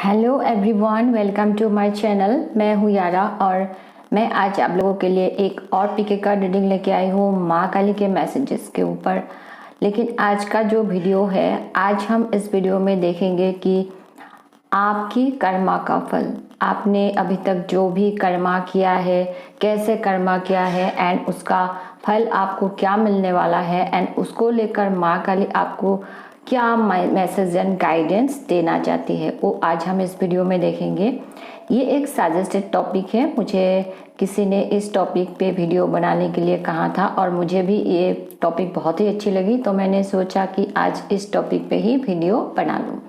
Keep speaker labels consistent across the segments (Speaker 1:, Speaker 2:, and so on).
Speaker 1: Hello everyone, welcome to my channel. मैं हूँ यारा और मैं आज आप लोगों के लिए एक और पीके का रीडिंग लेके आई हूँ माँ काली के मैसेजेस के ऊपर। लेकिन आज का जो वीडियो है, आज हम इस वीडियो में देखेंगे कि आपकी कर्मा का फल, आपने अभी तक जो भी कर्मा किया है, कैसे कर्मा किया है एंड उसका फल आपको क्या मिलने वाला है एंड उसको लेकर माँ काली आपको क्या मैसेज एंड गाइडेंस देना चाहती है, वो आज हम इस वीडियो में देखेंगे। ये एक सजेस्टेड टॉपिक है, मुझे किसी ने इस टॉपिक पे वीडियो बनाने के लिए कहा था और मुझे भी ये टॉपिक बहुत ही अच्छी लगी, तो मैंने सोचा कि आज इस टॉपिक पे ही वीडियो बना लूँ।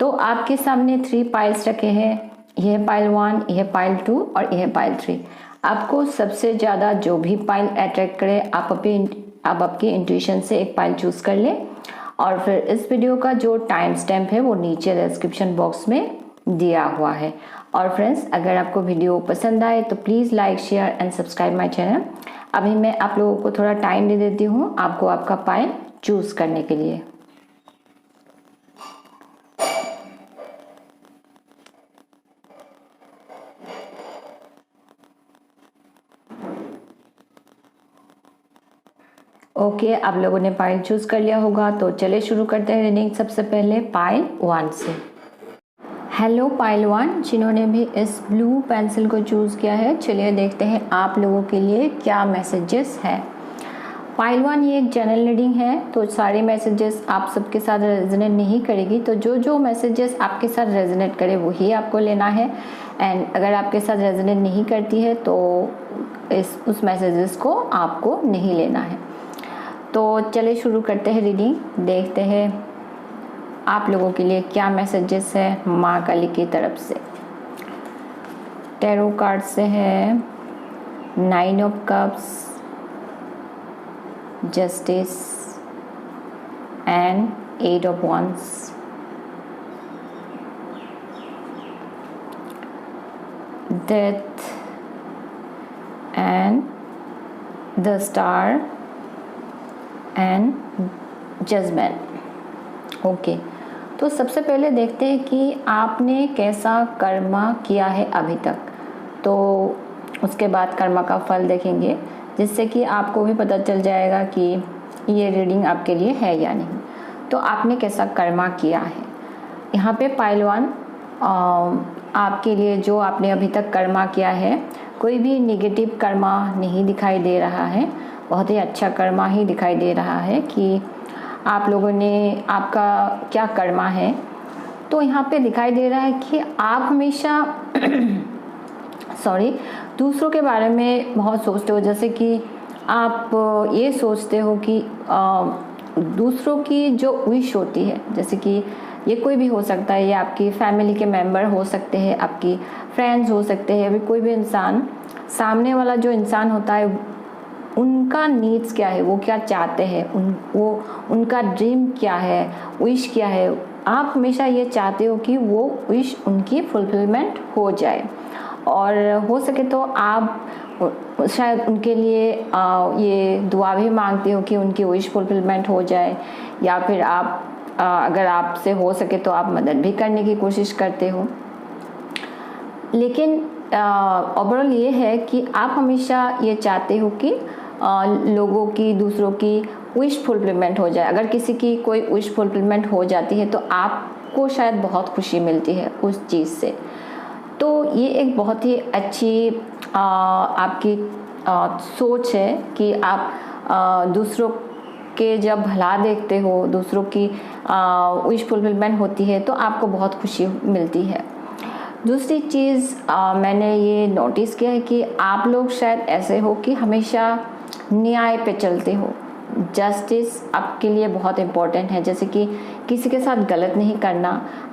Speaker 1: तो आपके सामने 3 पाइल्स रखे हैं, यह पाइल 1, यह पाइल 2 और यह पाइल 3। आपको सबसे ज़्यादा जो भी पाइल अट्रैक्ट करे आप आपकी इंट्यूशन से एक पाइल चूज कर लें और फिर इस वीडियो का जो टाइम स्टैम्प है वो नीचे डिस्क्रिप्शन बॉक्स में दिया हुआ है। और फ्रेंड्स, अगर आपको वीडियो पसंद आए तो please like, share and subscribe my channel. अभी मैं आप लोगों को थोड़ा टाइम दे देती हूँ आपको आपका पाइल चूज करने के लिए। ओके, आप लोगों ने पाइल चूज कर लिया होगा, तो चलिए शुरू करते हैं रीडिंग। सबसे पहले पाइल 1 से। हेलो पाइल 1, जिन्होंने भी इस ब्लू पेंसिल को चूज किया है, चलिए देखते हैं आप लोगों के लिए क्या मैसेजेस है। पाइल 1 ये एक जनरल रीडिंग है, तो सारे मैसेजेस आप सबके साथ रेजोनेट नहीं करेगी, तो जो मैसेजेस आपके साथ रेजोनेट करे वही आपको लेना है एंड अगर आपके साथ रेजोनेट नहीं करती है तो उस मैसेजेस को आपको नहीं लेना है। तो चलिए शुरू करते हैं रीडिंग, देखते हैं आप लोगों के लिए क्या मैसेजेस है माँ काली की तरफ से। टैरो कार्ड से है 9 of cups, justice and 8 of wands। Death and the star and judgement. Okay, तो सबसे पहले देखते हैं कि आपने कैसा कर्मा किया है अभी तक, तो उसके बाद कर्मा का फल देखेंगे, जिससे कि आपको भी पता चल जाएगा कि ये रीडिंग आपके लिए है या नहीं। तो आपने कैसा कर्मा किया है। यहाँ पे पाइल 1 आपके लिए जो आपने अभी तक कर्मा किया है, कोई भी नेगेटिव कर्मा नहीं दिखाई दे रहा है, बहुत ही अच्छा कर्मा ही दिखाई दे रहा है कि आप लोगों ने आपका क्या कर्मा है। तो यहाँ पे दिखाई दे रहा है कि आप हमेशा दूसरों के बारे में बहुत सोचते हो, जैसे कि आप ये सोचते हो कि दूसरों की जो विश होती है, जैसे कि ये कोई भी हो सकता है, ये आपकी फैमिली के मेंबर हो सकते हैं, आपकी फ्रेंड्स हो सकते हैं, अभी कोई भी इंसान, सामने वाला जो इंसान होता है उनका नीड्स क्या है, वो क्या चाहते हैं, उनका ड्रीम क्या है, विश क्या है। आप हमेशा ये चाहते हो कि वो विश उनकी फुलफिलमेंट हो जाए और हो सके तो आप शायद उनके लिए ये दुआ भी मांगते हो कि उनकी विश फुलफिलमेंट हो जाए, या फिर आप अगर आपसे हो सके तो आप मदद भी करने की कोशिश करते हो। लेकिन ओवरऑल ये है कि आप हमेशा ये चाहते हो कि लोगों की, दूसरों की विश फुलफिलमेंट हो जाए। अगर किसी की कोई विश फुलफिलमेंट हो जाती है तो आपको शायद बहुत खुशी मिलती है उस चीज़ से। तो ये एक बहुत ही अच्छी आपकी सोच है कि आप दूसरों के जब भला देखते हो, दूसरों की विश फुलफिलमेंट होती है तो आपको बहुत खुशी मिलती है। दूसरी चीज़ मैंने ये नोटिस किया है कि आप लोग शायद ऐसे हो कि हमेशा न्याय पे चलते हो। जस्टिस आपके लिए बहुत इम्पोर्टेंट है, जैसे कि किसी के साथ गलत नहीं करना।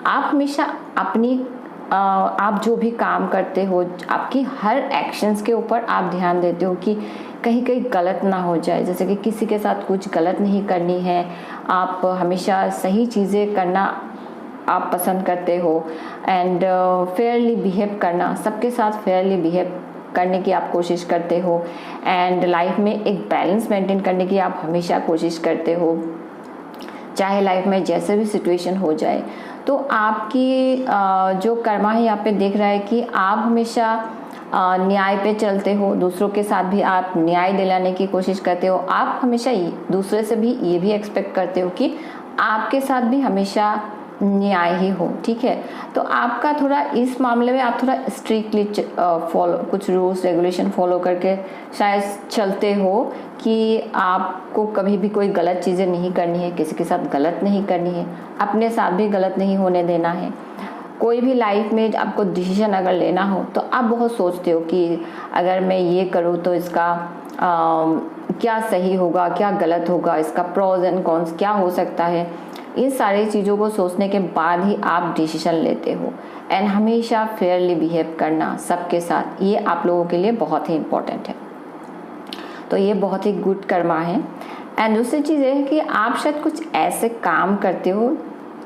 Speaker 1: आप हमेशा अपनी आप जो भी काम करते हो, आपकी हर एक्शंस के ऊपर आप ध्यान देते हो कि कहीं गलत ना हो जाए, जैसे कि किसी के साथ कुछ गलत नहीं करनी है। आप हमेशा सही चीज़ें करना आप पसंद करते हो एंड फेयरली बिहेव करना, सबके साथ फेयरली बिहेव करने की आप कोशिश करते हो एंड लाइफ में एक बैलेंस मेंटेन करने की आप हमेशा कोशिश करते हो, चाहे लाइफ में जैसे भी सिचुएशन हो जाए। तो आपकी जो कर्मा है यहाँ पे देख रहा है कि आप हमेशा न्याय पे चलते हो, दूसरों के साथ भी आप न्याय दिलाने की कोशिश करते हो। आप हमेशा दूसरे से भी ये भी एक्सपेक्ट करते हो कि आपके साथ भी हमेशा न्याय ही हो, ठीक है। तो आपका थोड़ा इस मामले में आप थोड़ा स्ट्रिक्टली फॉलो, कुछ रूल्स रेगुलेशन फॉलो करके शायद चलते हो कि आपको कभी भी कोई गलत चीज़ें नहीं करनी है, किसी के साथ गलत नहीं करनी है, अपने साथ भी गलत नहीं होने देना है। कोई भी लाइफ में आपको डिसीजन अगर लेना हो तो आप बहुत सोचते हो कि अगर मैं ये करूँ तो इसका क्या सही होगा, क्या गलत होगा, इसका प्रोज एंड कॉन्स क्या हो सकता है। इन सारी चीज़ों को सोचने के बाद ही आप डिसीजन लेते हो। एंड हमेशा फेयरली बिहेव करना सबके साथ, ये आप लोगों के लिए बहुत ही इम्पोर्टेंट है। तो ये बहुत ही गुड कर्मा है। एंड दूसरी चीज़ ये है कि आप शायद कुछ ऐसे काम करते हो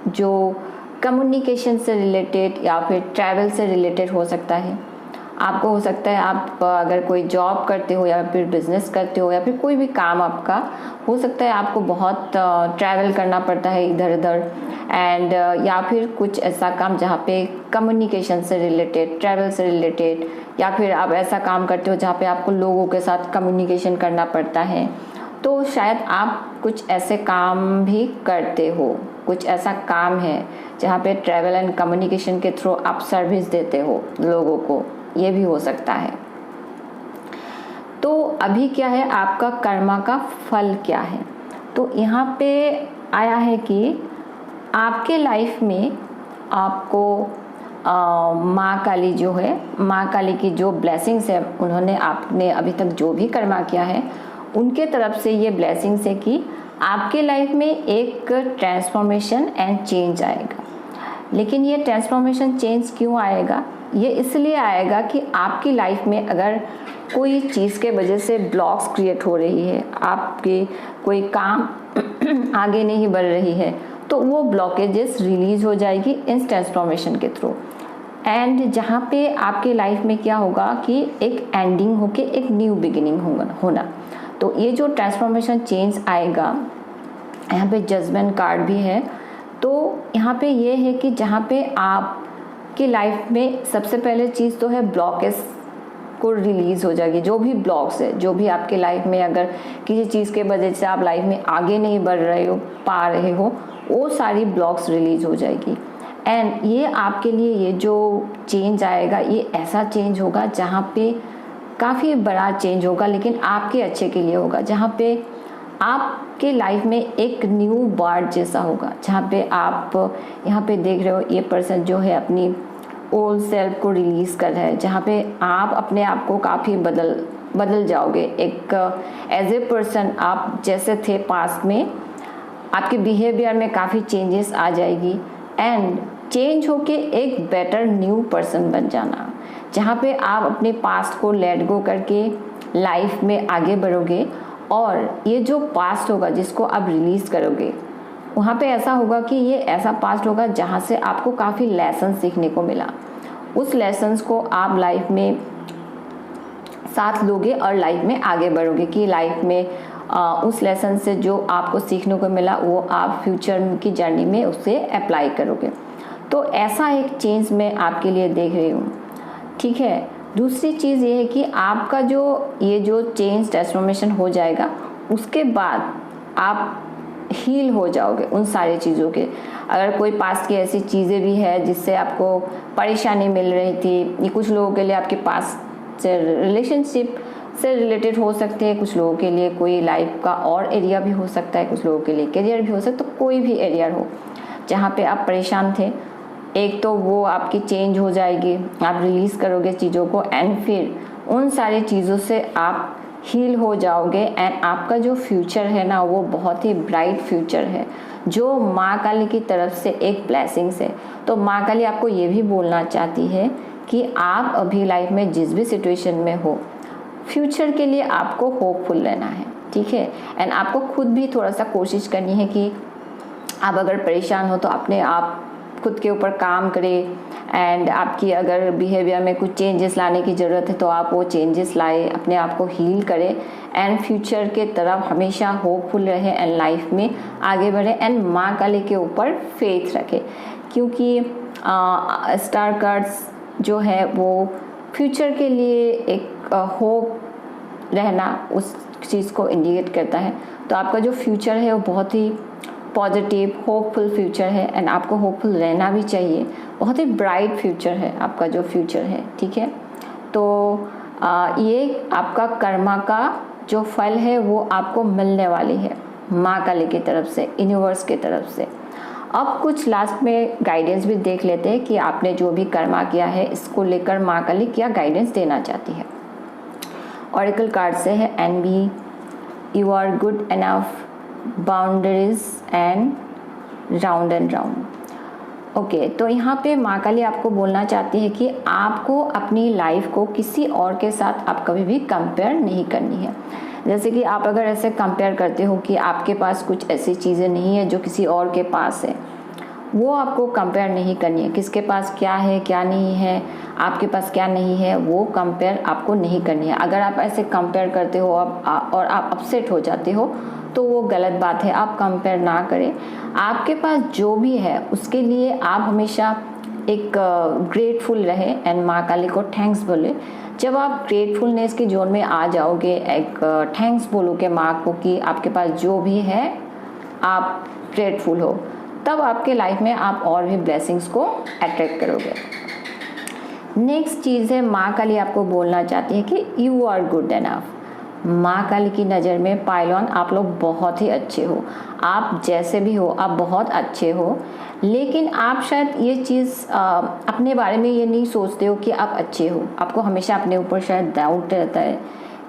Speaker 1: जो कम्युनिकेशन से रिलेटेड या फिर ट्रैवल से रिलेटेड हो सकता है। आपको हो सकता है आप अगर कोई जॉब करते हो या फिर बिजनेस करते हो या फिर कोई भी काम आपका हो सकता है, आपको बहुत ट्रैवल करना पड़ता है इधर उधर। एंड या फिर कुछ ऐसा काम जहाँ पे कम्युनिकेशन से रिलेटेड, ट्रैवल से रिलेटेड, या फिर आप ऐसा काम करते हो जहाँ पे आपको लोगों के साथ कम्युनिकेशन करना पड़ता है। तो शायद आप कुछ ऐसे काम भी करते हो, कुछ ऐसा काम है जहाँ पे ट्रैवल एंड कम्युनिकेशन के थ्रू आप सर्विस देते हो लोगों को, ये भी हो सकता है। तो अभी क्या है, आपका कर्मा का फल क्या है? तो यहाँ पे आया है कि आपके लाइफ में आपको माँ काली जो है, माँ काली की जो ब्लेसिंग्स है, उन्होंने आपने अभी तक जो भी कर्मा किया है उनके तरफ से ये ब्लेसिंग्स है कि आपके लाइफ में एक ट्रांसफॉर्मेशन एंड चेंज आएगा। लेकिन ये ट्रांसफॉर्मेशन चेंज क्यों आएगा? ये इसलिए आएगा कि आपकी लाइफ में अगर कोई चीज़ के वजह से ब्लॉक्स क्रिएट हो रही है, आपकी कोई काम आगे नहीं बढ़ रही है, तो वो ब्लॉकेजेस रिलीज हो जाएगी इस ट्रांसफॉर्मेशन के थ्रू। एंड जहाँ पे आपके लाइफ में क्या होगा कि एक एंडिंग होके एक न्यू बिगिनिंग होना। तो ये जो ट्रांसफॉर्मेशन चेंज आएगा, यहाँ पे जजमेंट कार्ड भी है। तो यहाँ पे ये है कि जहाँ पे आपकी लाइफ में सबसे पहले चीज़ तो है ब्लॉकेज को रिलीज़ हो जाएगी। जो भी ब्लॉक्स है, जो भी आपके लाइफ में अगर किसी चीज़ के वजह से आप लाइफ में आगे नहीं बढ़ रहे हो, पा रहे हो, वो सारी ब्लॉक्स रिलीज़ हो जाएगी। एंड ये आपके लिए ये जो चेंज आएगा, ये ऐसा चेंज होगा जहाँ पे काफ़ी बड़ा चेंज होगा, लेकिन आपके अच्छे के लिए होगा। जहाँ पे आपके लाइफ में एक न्यू बर्थ जैसा होगा, जहाँ पे आप यहाँ पे देख रहे हो ये पर्सन जो है अपनी ओल्ड सेल्फ को रिलीज़ कर रहा है, जहाँ पे आप अपने आप को काफ़ी बदल जाओगे। एक एज ए पर्सन आप जैसे थे पास्ट में, आपके बिहेवियर में काफ़ी चेंजेस आ जाएगी। एंड चेंज होके एक बेटर न्यू पर्सन बन जाना, जहाँ पे आप अपने पास्ट को लेट गो करके लाइफ में आगे बढ़ोगे। और ये जो पास्ट होगा जिसको आप रिलीज़ करोगे, वहाँ पे ऐसा होगा कि ये ऐसा पास्ट होगा जहाँ से आपको काफ़ी लेसन सीखने को मिला। उस लेसन्स को आप लाइफ में साथ लोगे और लाइफ में आगे बढ़ोगे कि लाइफ में उस लेसन से जो आपको सीखने को मिला वो आप फ्यूचर की जर्नी में उससे अप्लाई करोगे। तो ऐसा एक चेंज मैं आपके लिए देख रही हूँ, ठीक है। दूसरी चीज़ ये है कि आपका ये जो चेंज ट्रांसफॉर्मेशन हो जाएगा, उसके बाद आप हील हो जाओगे उन सारी चीज़ों के। अगर कोई पास्ट की ऐसी चीज़ें भी है जिससे आपको परेशानी मिल रही थी, ये कुछ लोगों के लिए आपके पास से रिलेशनशिप से रिलेटेड हो सकते हैं, कुछ लोगों के लिए कोई लाइफ का और एरिया भी हो सकता है, कुछ लोगों के लिए करियर भी हो सकता है। तो कोई भी एरिया हो जहाँ पे आप परेशान थे, एक तो वो आपकी चेंज हो जाएगी, आप रिलीज़ करोगे चीज़ों को, एंड फिर उन सारी चीज़ों से आप हील हो जाओगे। एंड आपका जो फ्यूचर है ना, वो बहुत ही ब्राइट फ्यूचर है, जो माँ काली की तरफ से एक ब्लेसिंग्स है। तो माँ काली आपको ये भी बोलना चाहती है कि आप अभी लाइफ में जिस भी सिचुएशन में हो, फ्यूचर के लिए आपको होपफुल रहना है, ठीक है। एंड आपको खुद भी थोड़ा सा कोशिश करनी है कि आप अगर परेशान हो तो अपने आप खुद के ऊपर काम करें। एंड आपकी अगर बिहेवियर में कुछ चेंजेस लाने की ज़रूरत है तो आप वो चेंजेस लाए, अपने आप को हील करें। एंड फ्यूचर के तरफ हमेशा होपफुल रहे एंड लाइफ में आगे बढ़े। एंड माँ काली के ऊपर फेथ रखें क्योंकि स्टार कार्ड्स जो है वो फ्यूचर के लिए एक होप रहना उस चीज़ को इंडिकेट करता है। तो आपका जो फ्यूचर है वो बहुत ही पॉजिटिव होपफुल फ्यूचर है, एंड आपको होपफुल रहना भी चाहिए। बहुत ही ब्राइट फ्यूचर है आपका जो फ्यूचर है, ठीक है। तो ये आपका कर्मा का जो फल है वो आपको मिलने वाली है माँ काली की तरफ से, यूनिवर्स की तरफ से। अब कुछ लास्ट में गाइडेंस भी देख लेते हैं कि आपने जो भी कर्मा किया है इसको लेकर माँ काली क्या गाइडेंस देना चाहती है। ऑरेकल कार्ड से है एनबी, you are good enough, boundaries and round. Okay, तो यहाँ पे माँ काली आपको बोलना चाहती है कि आपको अपनी लाइफ को किसी और के साथ आप कभी भी कंपेयर नहीं करनी है। जैसे कि आप अगर ऐसे कंपेयर करते हो कि आपके पास कुछ ऐसी चीज़ें नहीं है जो किसी और के पास है, वो आपको कंपेयर नहीं करनी है। किसके पास क्या है क्या नहीं है, आपके पास क्या नहीं है, वो कंपेयर आपको नहीं करनी है। अगर आप ऐसे कंपेयर करते हो और आप अपसेट हो जाते हो तो वो गलत बात है। आप कंपेयर ना करें। आपके पास जो भी है उसके लिए आप हमेशा एक ग्रेटफुल रहे एंड माँ काली को थैंक्स बोले। जब आप ग्रेटफुलनेस की जोन में आ जाओगे, एक थैंक्स बोलोगे माँ को कि आपके पास जो भी है आप ग्रेटफुल हो, तब आपके लाइफ में आप और भी ब्लेसिंग्स को अट्रैक्ट करोगे। नेक्स्ट चीज़ है माँ काली आपको बोलना चाहती है कि यू आर गुड एनफ। माँ काली की नज़र में पायलवान आप लोग बहुत ही अच्छे हो। आप जैसे भी हो आप बहुत अच्छे हो, लेकिन आप शायद ये चीज़ अपने बारे में ये नहीं सोचते हो कि आप अच्छे हो। आपको हमेशा अपने ऊपर शायद डाउट रहता है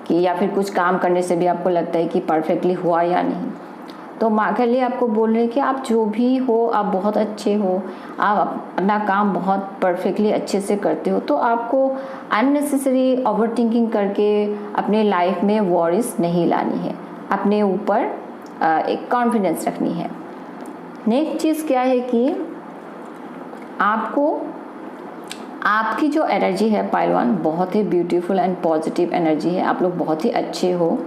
Speaker 1: कि, या फिर कुछ काम करने से भी आपको लगता है कि परफेक्टली हुआ या नहीं। तो माँ काली आपको बोल रहे हैं कि आप जो भी हो आप बहुत अच्छे हो, आप अपना काम बहुत परफेक्टली अच्छे से करते हो। तो आपको अननेसेसरी ओवरथिंकिंग करके अपने लाइफ में वॉरिस नहीं लानी है, अपने ऊपर एक कॉन्फिडेंस रखनी है। नेक्स्ट चीज़ क्या है कि आपको आपकी जो एनर्जी है पायलवान बहुत ही ब्यूटीफुल एंड पॉजिटिव एनर्जी है। आप लोग बहुत ही अच्छे हो।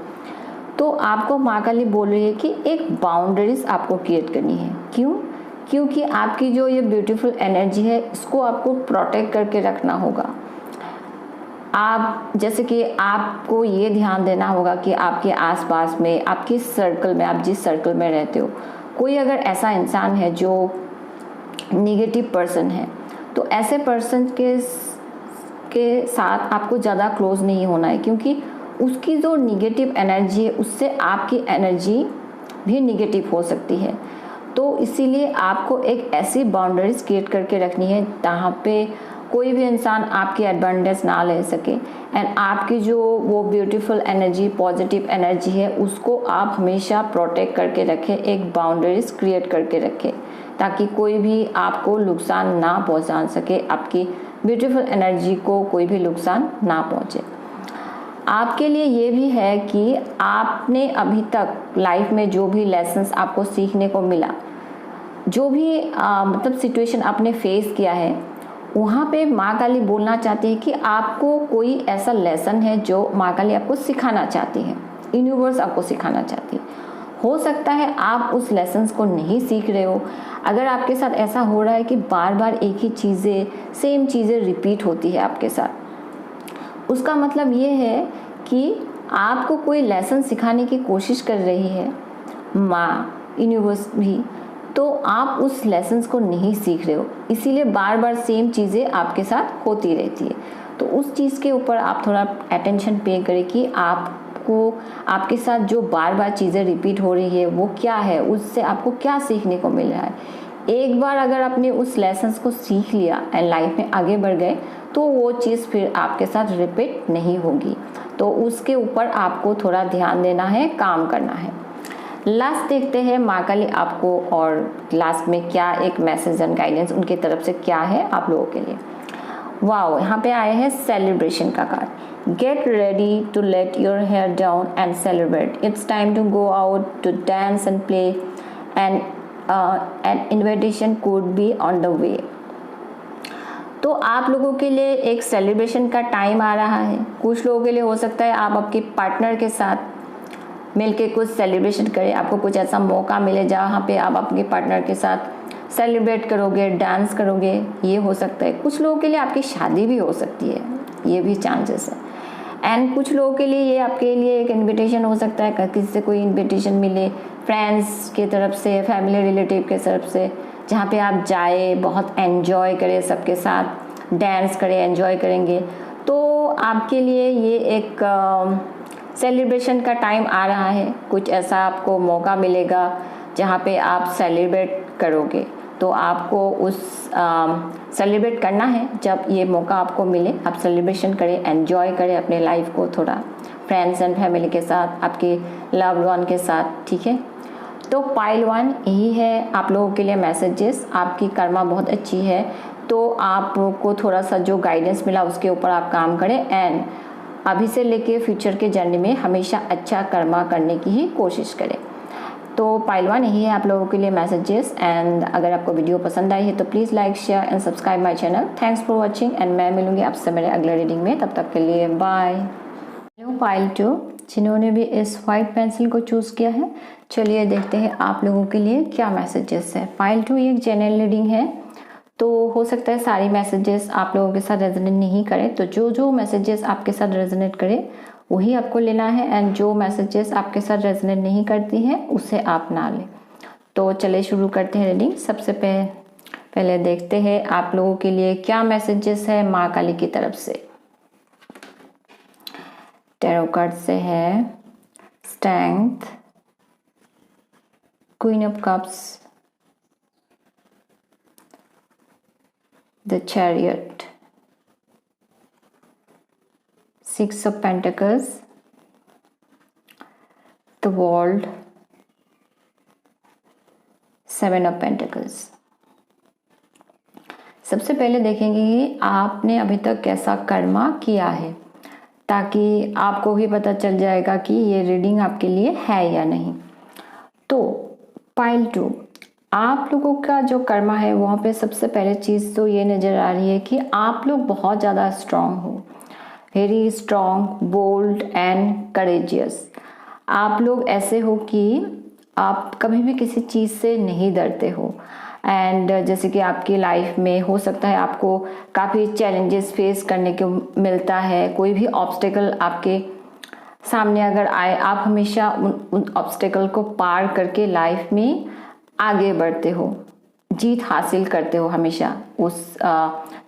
Speaker 1: तो आपको माँ काली बोल रही है कि एक बाउंड्रीज आपको क्रिएट करनी है। क्यों? क्योंकि आपकी जो ये ब्यूटीफुल एनर्जी है इसको आपको प्रोटेक्ट करके रखना होगा। आप जैसे कि आपको ये ध्यान देना होगा कि आपके आसपास में, आपके सर्कल में, आप जिस सर्कल में रहते हो, कोई अगर ऐसा इंसान है जो निगेटिव पर्सन है, तो ऐसे पर्सन के साथ आपको ज़्यादा क्लोज नहीं होना है, क्योंकि उसकी जो निगेटिव एनर्जी है उससे आपकी एनर्जी भी निगेटिव हो सकती है। तो इसीलिए आपको एक ऐसी बाउंड्रीज क्रिएट करके रखनी है जहाँ पे कोई भी इंसान आपकी एडवांटेज ना ले सके, एंड आपकी जो वो ब्यूटीफुल एनर्जी, पॉजिटिव एनर्जी है उसको आप हमेशा प्रोटेक्ट करके रखें, एक बाउंड्रीज क्रिएट करके रखें, ताकि कोई भी आपको नुकसान ना पहुँचा सके, आपकी ब्यूटीफुल एनर्जी को कोई भी नुकसान ना पहुँचे। आपके लिए ये भी है कि आपने अभी तक लाइफ में जो भी लेसन्स आपको सीखने को मिला, जो भी मतलब सिचुएशन आपने फेस किया है, वहाँ पे माँ काली बोलना चाहती है कि आपको कोई ऐसा लेसन है जो माँ काली आपको सिखाना चाहती है, यूनिवर्स आपको सिखाना चाहती है। हो सकता है आप उस लेसन्स को नहीं सीख रहे हो। अगर आपके साथ ऐसा हो रहा है कि बार बार एक ही चीज़ें, सेम चीज़ें रिपीट होती है आपके साथ, उसका मतलब ये है कि आपको कोई लेसन सिखाने की कोशिश कर रही है माँ, यूनिवर्स भी, तो आप उस लेसन्स को नहीं सीख रहे हो, इसीलिए बार बार सेम चीज़ें आपके साथ होती रहती है। तो उस चीज़ के ऊपर आप थोड़ा अटेंशन पे करें कि आपको, आपके साथ जो बार बार चीज़ें रिपीट हो रही है वो क्या है, उससे आपको क्या सीखने को मिल रहा है। एक बार अगर आपने उस लेसन्स को सीख लिया एंड लाइफ में आगे बढ़ गए, तो वो चीज़ फिर आपके साथ रिपीट नहीं होगी। तो उसके ऊपर आपको थोड़ा ध्यान देना है, काम करना है। लास्ट देखते हैं माँ काली आपको और लास्ट में क्या एक मैसेज एंड गाइडेंस उनकी तरफ से क्या है आप लोगों के लिए। वाओ, यहाँ पे आए हैं सेलिब्रेशन का card. Get ready to let your hair down and celebrate, it's time to go out to dance and play and an invitation could be on the way. तो आप लोगों के लिए एक सेलिब्रेशन का टाइम आ रहा है। कुछ लोगों के लिए हो सकता है आप आपके पार्टनर के साथ मिलके कुछ सेलिब्रेशन करें, आपको कुछ ऐसा मौका मिले जहाँ पे आप अपने पार्टनर के साथ सेलिब्रेट करोगे, डांस करोगे, ये हो सकता है। कुछ लोगों के लिए आपकी शादी भी हो सकती है, ये भी चांसेस है। एंड कुछ लोगों के लिए ये आपके लिए एक इनविटेशन हो सकता है, किसी से कोई इनविटेशन मिले, फ्रेंड्स की तरफ से, फैमिली रिलेटिव के तरफ से, जहाँ पे आप जाए, बहुत एंजॉय करें, सबके साथ डांस करें, एंजॉय करेंगे। तो आपके लिए ये एक सेलिब्रेशन का टाइम आ रहा है। कुछ ऐसा आपको मौका मिलेगा जहाँ पे आप सेलिब्रेट करोगे। तो आपको उस सेलिब्रेट करना है। जब ये मौका आपको मिले, आप सेलिब्रेशन करें, एंजॉय करें अपने लाइफ को थोड़ा, फ्रेंड्स एंड फैमिली के साथ, आपके लव्ड वन के साथ, ठीक है। तो पाइल 1 यही है आप लोगों के लिए मैसेजेस। आपकी कर्मा बहुत अच्छी है, तो आपको थोड़ा सा जो गाइडेंस मिला उसके ऊपर आप काम करें एंड अभी से लेके फ्यूचर के जर्नी में हमेशा अच्छा कर्मा करने की ही कोशिश करें। तो पाइल 1 यही है आप लोगों के लिए मैसेजेस। एंड अगर आपको वीडियो पसंद आई है तो please like, share and subscribe my channel. Thanks for watching and मैं मिलूंगी आपसे मेरे अगले रीडिंग में। तब तक के लिए बाय। पाइल 2 जिन्होंने भी इस वाइट पेंसिल को चूज़ किया है, चलिए देखते हैं आप लोगों के लिए क्या मैसेजेस है। पाइल 2 एक जनरल रीडिंग है, तो हो सकता है सारी मैसेजेस आप लोगों के साथ रेजोनेट नहीं करें। तो जो मैसेजेस आपके साथ रेजोनेट करे वही आपको लेना है, एंड जो मैसेजेस आपके साथ रेजोनेट नहीं करती हैं उसे आप ना लें। तो चलिए शुरू करते हैं रीडिंग। सबसे पहले देखते हैं आप लोगों के लिए क्या मैसेजेस है माँ काली की तरफ से। टैरो कार्ड से है strength, queen of cups, the chariot, 6 of Pentacles, the World, 7 of Pentacles। सबसे पहले देखेंगे कि आपने अभी तक कैसा कर्मा किया है, ताकि आपको भी पता चल जाएगा कि ये रीडिंग आपके लिए है या नहीं। तो पाइल 2 आप लोगों का जो कर्मा है वहाँ पे सबसे पहले चीज़ तो ये नज़र आ रही है कि आप लोग बहुत ज़्यादा स्ट्रांग हो, very strong, bold and courageous. आप लोग ऐसे हो कि आप कभी भी किसी चीज़ से नहीं डरते हो। एंड जैसे कि आपकी लाइफ में हो सकता है आपको काफ़ी चैलेंजेस फेस करने को मिलता है, कोई भी ऑब्स्टेकल आपके सामने अगर आए, आप हमेशा उन ऑब्स्टेकल को पार करके लाइफ में आगे बढ़ते हो, जीत हासिल करते हो हमेशा उस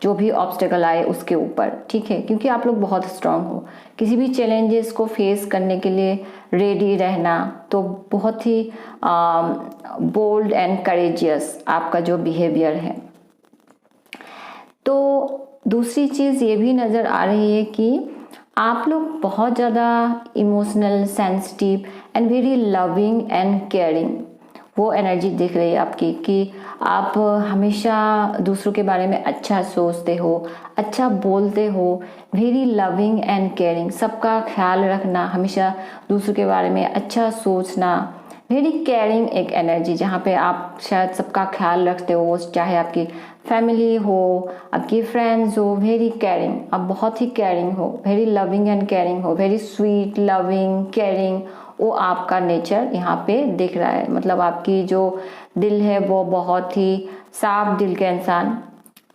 Speaker 1: जो भी ऑब्स्टेकल आए उसके ऊपर, ठीक है, क्योंकि आप लोग बहुत स्ट्रांग हो। किसी भी चैलेंजेस को फेस करने के लिए रेडी रहना, तो बहुत ही बोल्ड एंड करेजियस आपका जो बिहेवियर है। तो दूसरी चीज़ ये भी नज़र आ रही है कि आप लोग बहुत ज़्यादा emotional, sensitive and very loving and caring, वो एनर्जी दिख रही है आपकी कि आप हमेशा दूसरों के बारे में अच्छा सोचते हो, अच्छा बोलते हो, वेरी लविंग एंड केयरिंग, सबका ख्याल रखना, हमेशा दूसरों के बारे में अच्छा सोचना, वेरी केयरिंग एक एनर्जी जहाँ पे आप शायद सबका ख्याल रखते हो, चाहे आपकी फैमिली हो, आपकी फ्रेंड्स हो, वेरी केयरिंग, आप बहुत ही केयरिंग हो, वेरी लविंग एंड केयरिंग हो, वेरी स्वीट, लविंग, केयरिंग, वो आपका नेचर यहाँ पे दिख रहा है। मतलब आपकी जो दिल है वो बहुत ही साफ दिल के इंसान,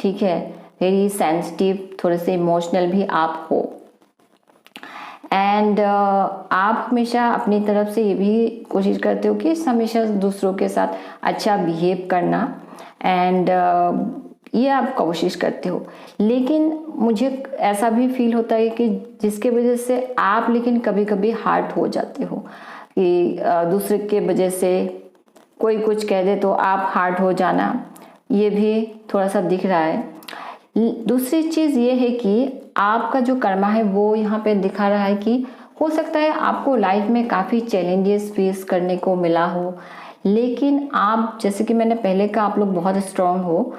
Speaker 1: ठीक है, वेरी सेंसिटिव, थोड़े से इमोशनल भी आप हो। एंड आप हमेशा अपनी तरफ से ये भी कोशिश करते हो कि हमेशा दूसरों के साथ अच्छा बिहेव करना, एंड ये आप कोशिश करते हो। लेकिन मुझे ऐसा भी फील होता है कि जिसके वजह से आप लेकिन कभी कभी हर्ट हो जाते हो कि दूसरे के वजह से कोई कुछ कह दे तो आप हर्ट हो जाना, ये भी थोड़ा सा दिख रहा है। दूसरी चीज़ ये है कि आपका जो कर्मा है वो यहाँ पे दिखा रहा है कि हो सकता है आपको लाइफ में काफ़ी चैलेंजेस फेस करने को मिला हो, लेकिन आप, जैसे कि मैंने पहले कहा, आप लोग बहुत स्ट्रांग हो।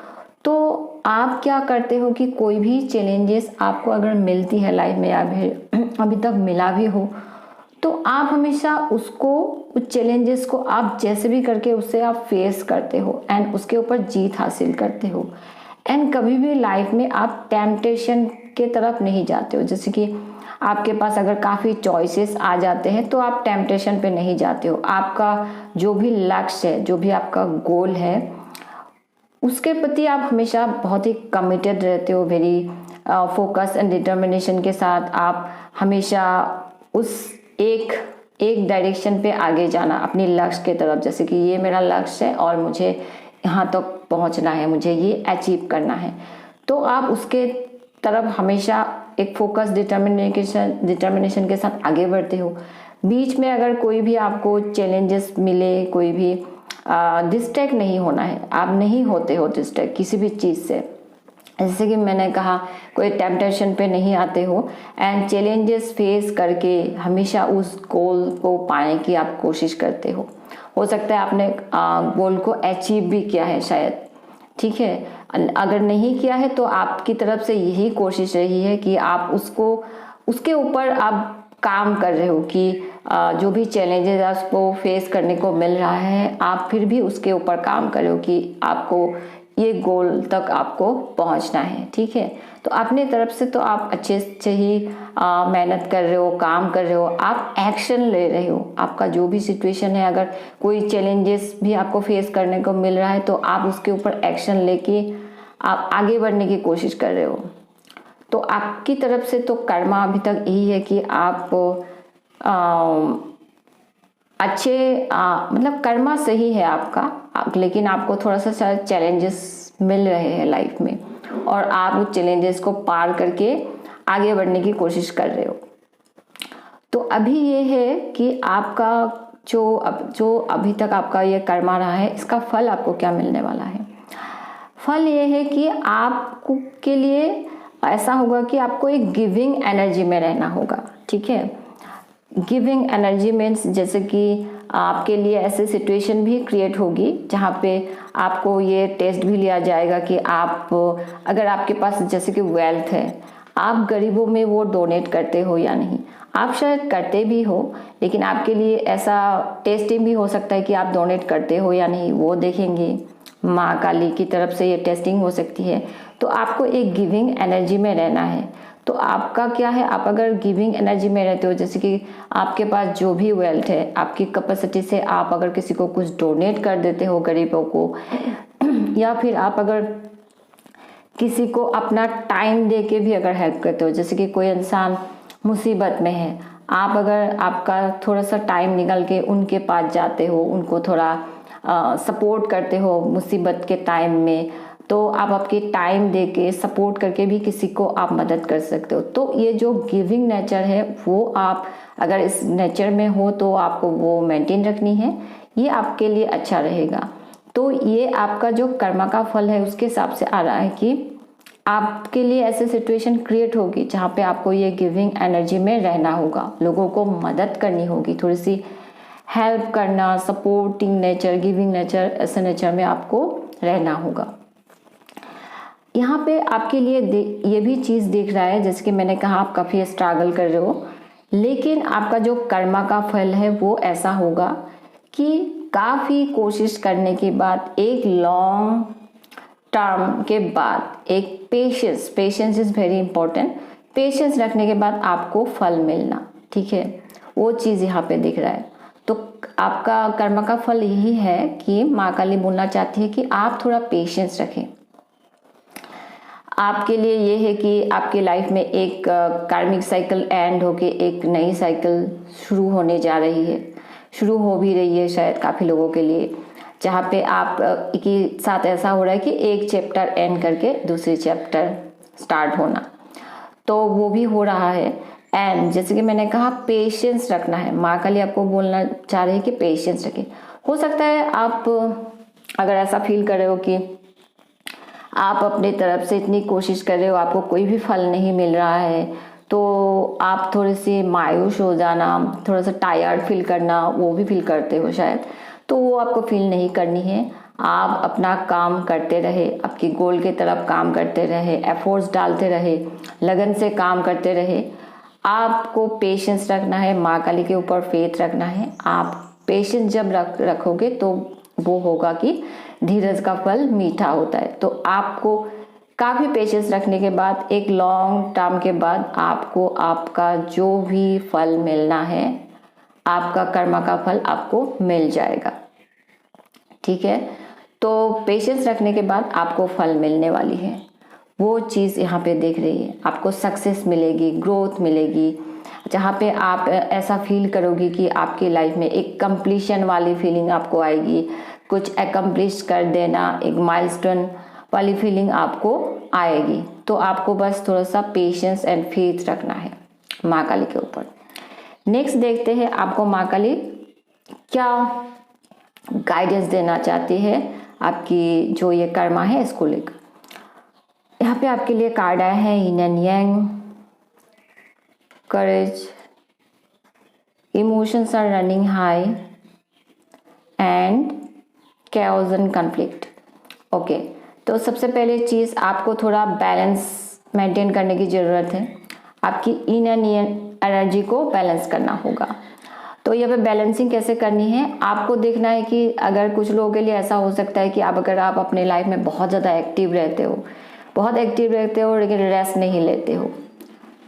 Speaker 1: तो आप क्या करते हो कि कोई भी चैलेंजेस आपको अगर मिलती है लाइफ में, अभी तक मिला भी हो, तो आप हमेशा उसको, उस चैलेंजेस को आप जैसे भी करके उससे आप फेस करते हो एंड उसके ऊपर जीत हासिल करते हो। एंड कभी भी लाइफ में आप टेम्पटेशन के तरफ नहीं जाते हो। जैसे कि आपके पास अगर काफ़ी चॉइसेस आ जाते हैं तो आप टेम्पटेशन पे नहीं जाते हो। आपका जो भी लक्ष्य है, जो भी आपका गोल है, उसके प्रति आप हमेशा बहुत ही कमिटेड रहते हो, वेरी फोकस एंड डिटर्मिनेशन के साथ आप हमेशा उस एक एक डायरेक्शन पे आगे जाना अपनी लक्ष्य के तरफ, जैसे कि ये मेरा लक्ष्य है और मुझे यहाँ तक पहुँचना है, मुझे ये अचीव करना है, तो आप उसके तरफ हमेशा एक फोकस डिटर्मिनेशन के साथ आगे बढ़ते हो। बीच में अगर कोई भी आपको चैलेंजेस मिले, कोई भी डिस्ट्रैक्ट नहीं होना है, आप नहीं होते हो डिस्ट्रैक्ट किसी भी चीज़ से। जैसे कि मैंने कहा, कोई टेम्पटेशन पे नहीं आते हो एंड चैलेंजेस फेस करके हमेशा उस गोल को पाने की आप कोशिश करते हो सकता है आपने गोल को अचीव भी किया है शायद, ठीक है। अगर नहीं किया है तो आपकी तरफ से यही कोशिश रही है कि आप उसके ऊपर आप काम कर रहे हो कि जो भी चैलेंजेस आपको फेस करने को मिल रहा है, आप फिर भी उसके ऊपर काम कर रहे हो कि आपको ये गोल तक आपको पहुंचना है, ठीक है। तो अपने तरफ से तो आप अच्छे से ही मेहनत कर रहे हो, काम कर रहे हो, आप एक्शन ले रहे हो। आपका जो भी सिचुएशन है, अगर कोई चैलेंजेस भी आपको फेस करने को मिल रहा है तो आप उसके ऊपर एक्शन लेके आप आगे बढ़ने की कोशिश कर रहे हो। तो आपकी तरफ से तो कर्मा अभी तक यही है कि आप अच्छे मतलब कर्मा सही है आपका, लेकिन आपको थोड़ा सा शायद चैलेंजेस मिल रहे हैं लाइफ में और आप उस चैलेंजेस को पार करके आगे बढ़ने की कोशिश कर रहे हो। तो अभी ये है कि आपका जो अभी तक आपका ये कर्मा रहा है, इसका फल आपको क्या मिलने वाला है। फल ये है कि आपको के लिए ऐसा होगा कि आपको एक गिविंग एनर्जी में रहना होगा, ठीक है। गिविंग एनर्जी मीन्स जैसे कि आपके लिए ऐसे सिचुएशन भी क्रिएट होगी जहाँ पे आपको ये टेस्ट भी लिया जाएगा कि आप अगर आपके पास जैसे कि वेल्थ है, आप गरीबों में वो डोनेट करते हो या नहीं। आप शायद करते भी हो, लेकिन आपके लिए ऐसा टेस्टिंग भी हो सकता है कि आप डोनेट करते हो या नहीं, वो देखेंगे। माँ काली की तरफ से ये टेस्टिंग हो सकती है। तो आपको एक गिविंग एनर्जी में रहना है। तो आपका क्या है, आप अगर गिविंग एनर्जी में रहते हो, जैसे कि आपके पास जो भी वेल्थ है, आपकी कैपेसिटी से आप अगर किसी को कुछ डोनेट कर देते हो गरीबों को, या फिर आप अगर किसी को अपना टाइम दे के भी अगर हेल्प करते हो, जैसे कि कोई इंसान मुसीबत में है, आप अगर आपका थोड़ा सा टाइम निकल के उनके पास जाते हो, उनको थोड़ा सपोर्ट करते हो मुसीबत के टाइम में, तो आप आपके टाइम दे के सपोर्ट करके भी किसी को आप मदद कर सकते हो। तो ये जो गिविंग नेचर है, वो आप अगर इस नेचर में हो तो आपको वो मेंटेन रखनी है, ये आपके लिए अच्छा रहेगा। तो ये आपका जो कर्मा का फल है उसके हिसाब से आ रहा है कि आपके लिए ऐसे सिचुएशन क्रिएट होगी जहाँ पे आपको ये गिविंग एनर्जी में रहना होगा, लोगों को मदद करनी होगी, थोड़ी सी हेल्प करना, सपोर्टिंग नेचर, गिविंग नेचर, ऐसे नेचर में आपको रहना होगा। यहाँ पे आपके लिए ये भी चीज़ दिख रहा है, जैसे कि मैंने कहा आप काफ़ी स्ट्रगल कर रहे हो, लेकिन आपका जो कर्मा का फल है वो ऐसा होगा कि काफ़ी कोशिश करने के बाद, एक लॉन्ग टर्म के बाद, एक patience is very important, patience रखने के बाद आपको फल मिलना, ठीक है, वो चीज़ यहाँ पे दिख रहा है। तो आपका कर्मा का फल यही है कि माँ काली बोलना चाहती है कि आप थोड़ा पेशेंस रखें। आपके लिए ये है कि आपकी लाइफ में एक कार्मिक साइकिल एंड होके एक नई साइकिल शुरू होने जा रही है, शुरू हो भी रही है शायद काफ़ी लोगों के लिए, जहाँ पे आप के साथ ऐसा हो रहा है कि एक चैप्टर एंड करके दूसरी चैप्टर स्टार्ट होना, तो वो भी हो रहा है। एंड जैसे कि मैंने कहा पेशेंस रखना है, माँ काली आपको बोलना चाह रही है कि पेशेंस रखें। हो सकता है आप अगर ऐसा फील कर रहे हो कि आप अपनी तरफ से इतनी कोशिश कर रहे हो, आपको कोई भी फल नहीं मिल रहा है, तो आप थोड़े से मायूस हो जाना, थोड़ा सा टायर्ड फील करना, वो भी फील करते हो शायद, तो वो आपको फील नहीं करनी है। आप अपना काम करते रहे, आपकी गोल की तरफ काम करते रहे, एफर्ट्स डालते रहे, लगन से काम करते रहे। आपको पेशेंस रखना है, माँ काली के ऊपर फेथ रखना है। आप पेशेंस जब रखोगे तो वो होगा कि धीरज का फल मीठा होता है। तो आपको काफ़ी पेशेंस रखने के बाद, एक लॉन्ग टर्म के बाद आपको आपका जो भी फल मिलना है, आपका कर्मा का फल आपको मिल जाएगा, ठीक है। तो पेशेंस रखने के बाद आपको फल मिलने वाली है, वो चीज़ यहाँ पे देख रही है। आपको सक्सेस मिलेगी, ग्रोथ मिलेगी, जहाँ पे आप ऐसा फील करोगे कि आपकी लाइफ में एक कंप्लीशन वाली फीलिंग आपको आएगी, कुछ एकम्प्लिश कर देना, एक माइलस्टोन वाली फीलिंग आपको आएगी। तो आपको बस थोड़ा सा पेशेंस एंड फेथ रखना है माँ काली के ऊपर। नेक्स्ट देखते हैं आपको माँ काली क्या गाइडेंस देना चाहती है आपकी जो ये कर्मा है इसको लेकर। यहाँ पे आपके लिए कार्ड आया है yin and yang, courage, emotions are running high and chaos and conflict. Okay, तो सबसे पहले चीज़ आपको थोड़ा बैलेंस मेंटेन करने की ज़रूरत है। आपकी इन एंड एनर्जी को बैलेंस करना होगा। तो यहाँ पे बैलेंसिंग कैसे करनी है, आपको देखना है कि अगर कुछ लोगों के लिए ऐसा हो सकता है कि अगर आप अपने लाइफ में बहुत ज़्यादा एक्टिव रहते हो लेकिन रेस्ट नहीं लेते हो,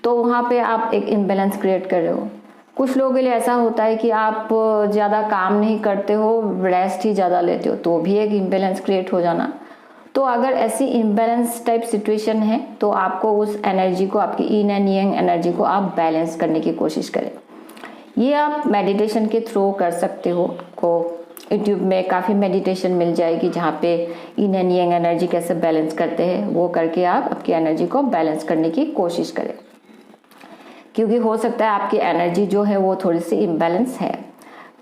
Speaker 1: तो वहाँ पे आप एक इम्बैलेंस क्रिएट कर रहे हो। कुछ लोगों के लिए ऐसा होता है कि आप ज़्यादा काम नहीं करते हो, रेस्ट ही ज़्यादा लेते हो, तो भी एक इम्बैलेंस क्रिएट हो जाना। तो अगर ऐसी इम्बैलेंस टाइप सिचुएशन है तो आपको उस एनर्जी को, आपकी इन एंड यांग एनर्जी को आप बैलेंस करने की कोशिश करें। ये आप मेडिटेशन के थ्रू कर सकते हो। आपको यूट्यूब में काफ़ी मेडिटेशन मिल जाएगी जहाँ पे इन एंड यांग एनर्जी कैसे बैलेंस करते हैं, वो करके आप आपकी एनर्जी को बैलेंस करने की कोशिश करें, क्योंकि हो सकता है आपकी एनर्जी जो है वो थोड़ी सी इम्बैलेंस है।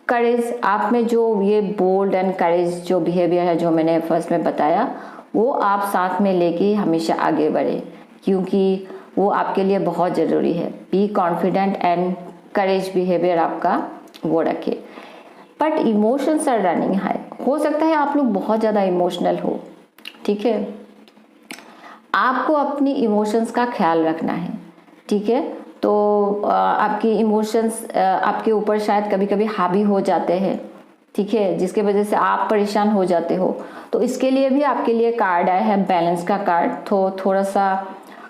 Speaker 1: करेज, आप में जो ये बोल्ड एंड करेज जो बिहेवियर है जो मैंने फर्स्ट में बताया, वो आप साथ में लेके हमेशा आगे बढ़े, क्योंकि वो आपके लिए बहुत ज़रूरी है। Be confident and courage behaviour आपका वो रखे। But emotions are running high, हो सकता है आप लोग बहुत ज़्यादा इमोशनल हो, ठीक है, आपको अपनी इमोशंस का ख्याल रखना है, ठीक है। तो आपकी इमोशंस आपके ऊपर शायद कभी कभी हावी हो जाते हैं, ठीक है, जिसके वजह से आप परेशान हो जाते हो। तो इसके लिए भी आपके लिए कार्ड आया है बैलेंस का कार्ड। तो थोड़ा सा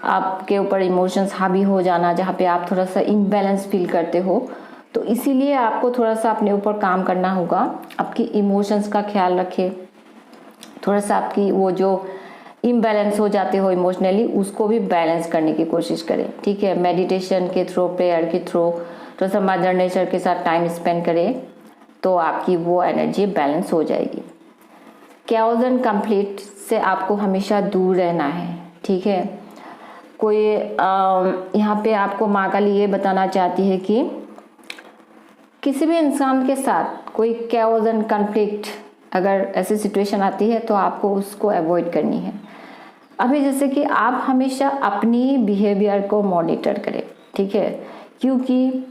Speaker 1: आपके ऊपर इमोशंस हावी हो जाना, जहाँ पे आप थोड़ा सा इम्बैलेंस फील करते हो, तो इसीलिए आपको थोड़ा सा अपने ऊपर काम करना होगा। आपकी इमोशंस का ख्याल रखें, थोड़ा सा आपकी वो जो इम्बैलेंस हो जाते हो इमोशनली, उसको भी बैलेंस करने की कोशिश करें, ठीक है। मेडिटेशन के थ्रू, प्रेयर के थ्रू थोड़ा सा मदर नेचर के साथ टाइम स्पेंड करें, तो आपकी वो एनर्जी बैलेंस हो जाएगी। chaos एंड कंप्लीट से आपको हमेशा दूर रहना है, ठीक है। कोई यहाँ पे आपको माँ काली ये बताना चाहती है कि किसी भी इंसान के साथ कोई chaos एंड कंफ्लिक्ट अगर ऐसी सिचुएशन आती है तो आपको उसको अवॉइड करनी है। अभी जैसे कि आप हमेशा अपनी बिहेवियर को मॉनिटर करें, ठीक है, क्योंकि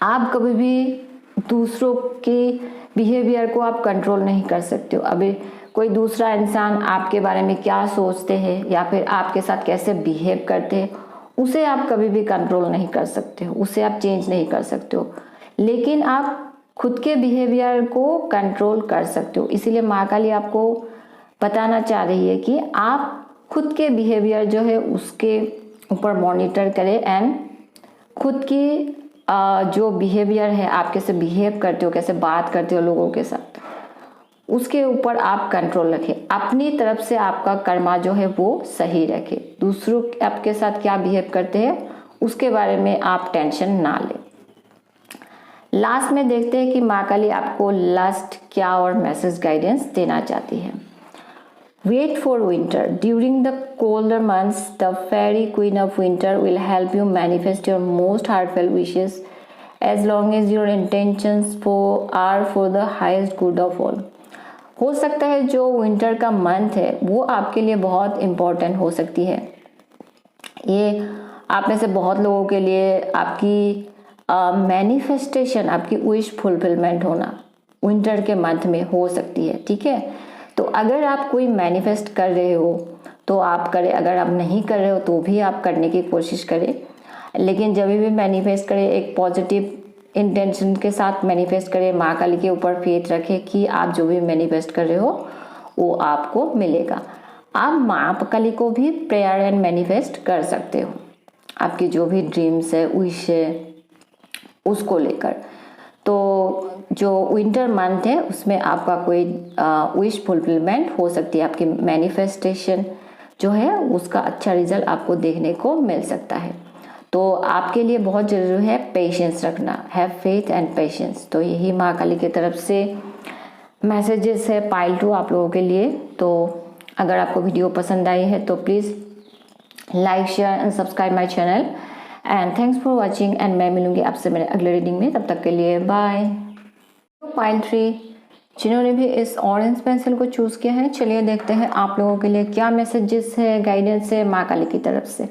Speaker 1: आप कभी भी दूसरों के बिहेवियर को आप कंट्रोल नहीं कर सकते हो। अभी कोई दूसरा इंसान आपके बारे में क्या सोचते हैं या फिर आपके साथ कैसे बिहेव करते हैं, उसे आप कभी भी कंट्रोल नहीं कर सकते हो, उसे आप चेंज नहीं कर सकते हो, लेकिन आप खुद के बिहेवियर को कंट्रोल कर सकते हो। इसीलिए माँ काली आपको बताना चाह रही है कि आप खुद के बिहेवियर जो है उसके ऊपर मॉनिटर करें एंड खुद की जो बिहेवियर है, आप कैसे बिहेव करते हो, कैसे बात करते हो लोगों के साथ, उसके ऊपर आप कंट्रोल रखें। अपनी तरफ से आपका कर्मा जो है वो सही रखें। दूसरों आपके साथ क्या बिहेव करते हैं उसके बारे में आप टेंशन ना लें। लास्ट में देखते हैं कि माँ काली आपको लास्ट क्या और मैसेज गाइडेंस देना चाहती है। Wait for winter. During the colder months, the fairy queen of winter will help you manifest your most heartfelt wishes as long as your intentions are for the highest good of all. हो सकता है जो winter का month है वो आपके लिए बहुत इम्पोर्टेंट हो सकती है। ये आप में से बहुत लोगों के लिए आपकी मैनिफेस्टेशन, आपकी विश फुलफिलमेंट होना विंटर के मंथ में हो सकती है, ठीक है। तो अगर आप कोई मैनिफेस्ट कर रहे हो तो आप करें, अगर आप नहीं कर रहे हो तो भी आप करने की कोशिश करें, लेकिन जब भी मैनिफेस्ट करें एक पॉजिटिव इंटेंशन के साथ मैनिफेस्ट करें। माँ काली के ऊपर फेथ रखें कि आप जो भी मैनिफेस्ट कर रहे हो वो आपको मिलेगा। आप माँ काली को भी प्रेयर एंड मैनिफेस्ट कर सकते हो, आपकी जो भी ड्रीम्स है, विश है, उसको लेकर। तो जो विंटर मंथ है उसमें आपका कोई विश फुलफिलमेंट हो सकती है, आपकी मैनिफेस्टेशन जो है उसका अच्छा रिजल्ट आपको देखने को मिल सकता है। तो आपके लिए बहुत ज़रूरी है पेशेंस रखना, हैव फेथ एंड पेशेंस। तो यही माँ काली की तरफ से मैसेजेस है पाइल 2 आप लोगों के लिए। तो अगर आपको वीडियो पसंद आई है तो please like share and subscribe my channel and thanks for watching. And मैं मिलूंगी आपसे मेरे अगले रीडिंग में, तब तक के लिए बाय। पाइल 3 जिन्होंने भी इस ऑरेंज पेंसिल को चूज़ किया है, चलिए देखते हैं आप लोगों के लिए क्या मैसेजेस है, गाइडेंस है माँ काली की तरफ से।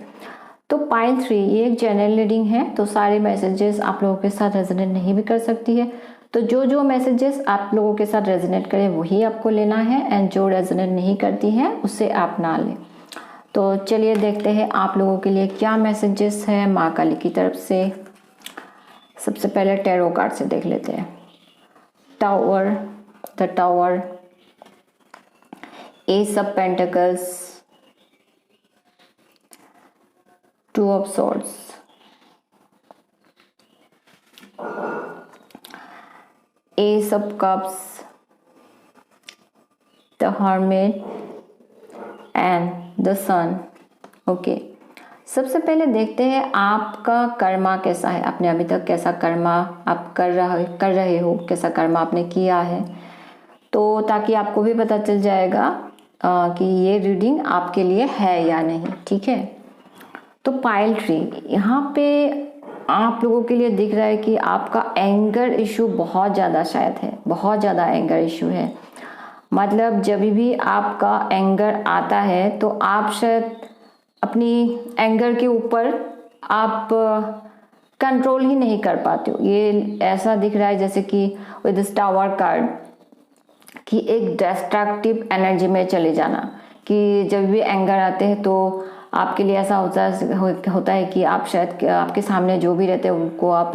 Speaker 1: तो पाइल 3 ये एक जनरल रीडिंग है, तो सारे मैसेजेस आप लोगों के साथ रेजोनेट नहीं भी कर सकती है। तो जो मैसेजेस आप लोगों के साथ रेजोनेट करें वही आपको लेना है, एंड जो रेजोनेट नहीं करती हैं उससे आप ना लें। तो चलिए देखते हैं आप लोगों के लिए क्या मैसेजेस है माँ काली की तरफ से। सबसे पहले टैरो कार्ड से देख लेते हैं। Tower, the tower, ace of pentacles, 2 of swords, ace of cups, the hermit and the sun. Okay, सबसे पहले देखते हैं आपका कर्मा कैसा है, आपने अभी तक कैसा कर्मा आप कर रहे हो, कैसा कर्मा आपने किया है, तो ताकि आपको भी पता चल जाएगा कि ये रीडिंग आपके लिए है या नहीं। ठीक है, तो पाइल 3 यहाँ पे आप लोगों के लिए दिख रहा है कि आपका एंगर इशू बहुत ज़्यादा शायद है, बहुत ज़्यादा एंगर इशू है। मतलब जब भी आपका एंगर आता है तो आप शायद अपनी एंगर के ऊपर आप कंट्रोल ही नहीं कर पाते हो। ये ऐसा दिख रहा है जैसे कि विद दिस टावर कार्ड कि एक डिस्ट्रक्टिव एनर्जी में चले जाना, कि जब भी एंगर आते हैं तो आपके लिए ऐसा होता है कि आप शायद आपके सामने जो भी रहते हैं उनको आप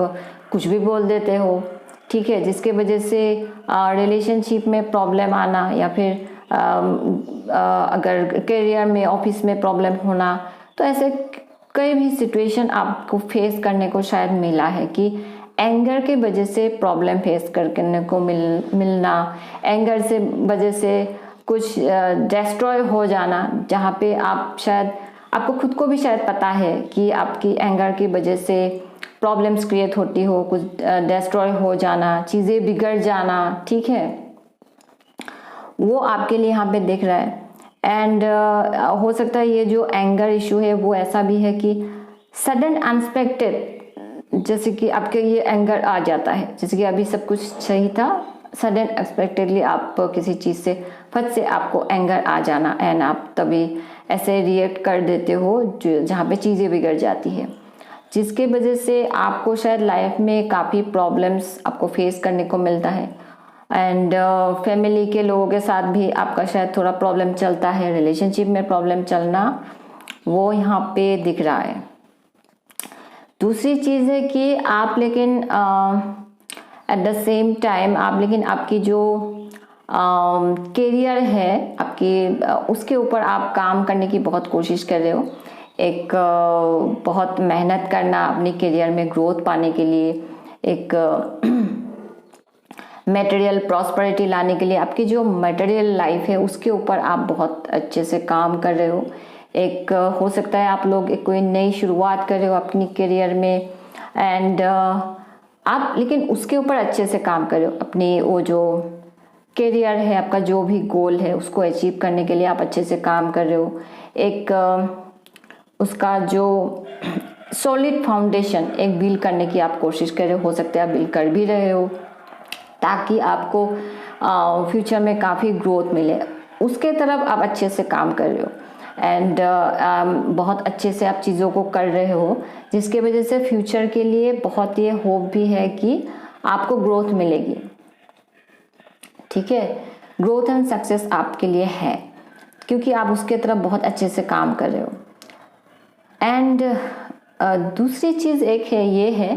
Speaker 1: कुछ भी बोल देते हो। ठीक है, जिसके वजह से रिलेशनशिप में प्रॉब्लम आना, या फिर अगर करियर में ऑफिस में प्रॉब्लम होना, तो ऐसे कई भी सिचुएशन आपको फेस करने को शायद मिला है कि एंगर के वजह से प्रॉब्लम फेस करने को मिलना, एंगर से वजह से कुछ डिस्ट्रॉय हो जाना, जहाँ पे आप शायद आपको खुद को भी शायद पता है कि आपकी एंगर की वजह से प्रॉब्लम्स क्रिएट होती हो, कुछ डिस्ट्रॉय हो जाना, चीज़ें बिगड़ जाना। ठीक है, वो आपके लिए यहाँ पे दिख रहा है। एंड हो सकता है ये जो एंगर इशू है वो ऐसा भी है कि सडन अनएक्सपेक्टेड, जैसे कि आपके ये एंगर आ जाता है, जैसे कि अभी सब कुछ सही था, सडन अनएक्सपेक्टेडली आप किसी चीज़ से फट से आपको एंगर आ जाना, एंड आप तभी ऐसे रिएक्ट कर देते हो जहाँ पे चीज़ें बिगड़ जाती है, जिसके वजह से आपको शायद लाइफ में काफ़ी प्रॉब्लम्स आपको फेस करने को मिलता है। एंड फैमिली के लोगों के साथ भी आपका शायद थोड़ा प्रॉब्लम चलता है, रिलेशनशिप में प्रॉब्लम चलना वो यहाँ पे दिख रहा है। दूसरी चीज़ है कि आप लेकिन एट द सेम टाइम आप लेकिन आपकी जो करियर है आपकी, उसके ऊपर आप काम करने की बहुत कोशिश कर रहे हो। एक बहुत मेहनत करना अपनी करियर में ग्रोथ पाने के लिए, एक मटेरियल प्रॉस्पेरिटी लाने के लिए, आपकी जो मटेरियल लाइफ है उसके ऊपर आप बहुत अच्छे से काम कर रहे हो। एक हो सकता है आप लोग एक कोई नई शुरुआत कर रहे हो अपनी करियर में, एंड आप लेकिन उसके ऊपर अच्छे से काम कर रहे हो। अपनी वो जो करियर है, आपका जो भी गोल है उसको अचीव करने के लिए आप अच्छे से काम कर रहे हो। एक उसका जो सॉलिड फाउंडेशन एक बिल्ड करने की आप कोशिश कर रहे हो सकता है आप बिल्ड कर भी रहे हो, ताकि आपको फ्यूचर में काफ़ी ग्रोथ मिले। उसके तरफ आप अच्छे से काम कर रहे हो, एंड बहुत अच्छे से आप चीज़ों को कर रहे हो, जिसके वजह से फ्यूचर के लिए बहुत ये होप भी है कि आपको ग्रोथ मिलेगी। ठीक है, ग्रोथ एंड सक्सेस आपके लिए है, क्योंकि आप उसके तरफ बहुत अच्छे से काम कर रहे हो। एंड दूसरी चीज़ एक है, ये है